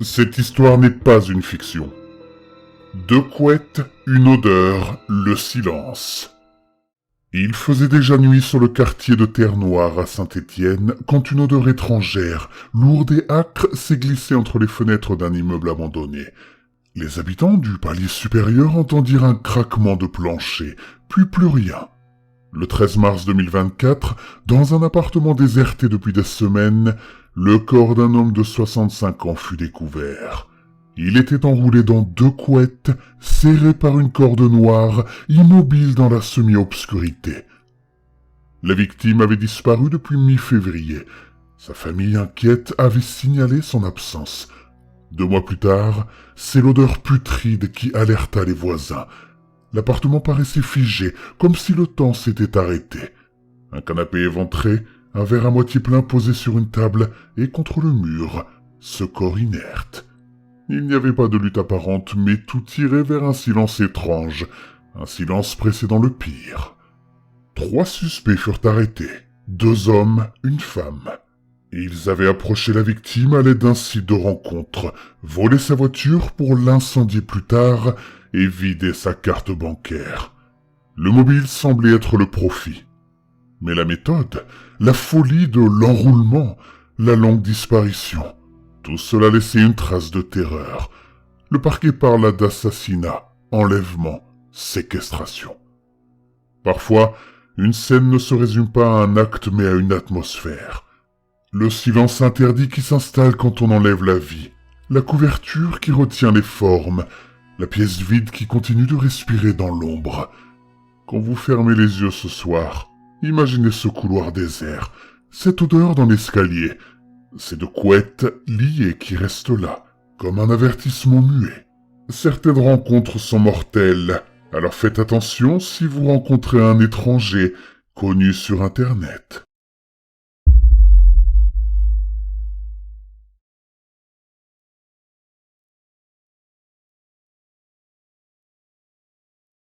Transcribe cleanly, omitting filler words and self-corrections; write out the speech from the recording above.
Cette histoire n'est pas une fiction. Deux couettes, une odeur, le silence. Il faisait déjà nuit sur le quartier de Terre-Noire à Saint-Étienne quand une odeur étrangère, lourde et âcre, s'est glissée entre les fenêtres d'un immeuble abandonné. Les habitants du palier supérieur entendirent un craquement de plancher, puis plus rien. Le 13 mars 2024, dans un appartement déserté depuis des semaines, le corps d'un homme de 65 ans fut découvert. Il était enroulé dans deux couettes, serré par une corde noire, immobile dans la semi-obscurité. La victime avait disparu depuis mi-février. Sa famille inquiète avait signalé son absence. 2 mois plus tard, c'est l'odeur putride qui alerta les voisins. L'appartement paraissait figé, comme si le temps s'était arrêté. Un canapé éventré, un verre à moitié plein posé sur une table et contre le mur, ce corps inerte. Il n'y avait pas de lutte apparente, mais tout tirait vers un silence étrange, un silence précédant le pire. 3 suspects furent arrêtés, 2 hommes, une femme. Ils avaient approché la victime à l'aide d'un site de rencontre, volé sa voiture pour l'incendier plus tard et vider sa carte bancaire. Le mobile semblait être le profit. Mais la méthode, la folie de l'enroulement, la longue disparition, tout cela laissait une trace de terreur. Le parquet parla d'assassinat, enlèvement, séquestration. Parfois, une scène ne se résume pas à un acte mais à une atmosphère. Le silence interdit qui s'installe quand on enlève la vie, la couverture qui retient les formes, la pièce vide qui continue de respirer dans l'ombre. Quand vous fermez les yeux ce soir, imaginez ce couloir désert, cette odeur dans l'escalier, ces 2 couettes liées qui restent là, comme un avertissement muet. Certaines rencontres sont mortelles, alors faites attention si vous rencontrez un étranger connu sur Internet.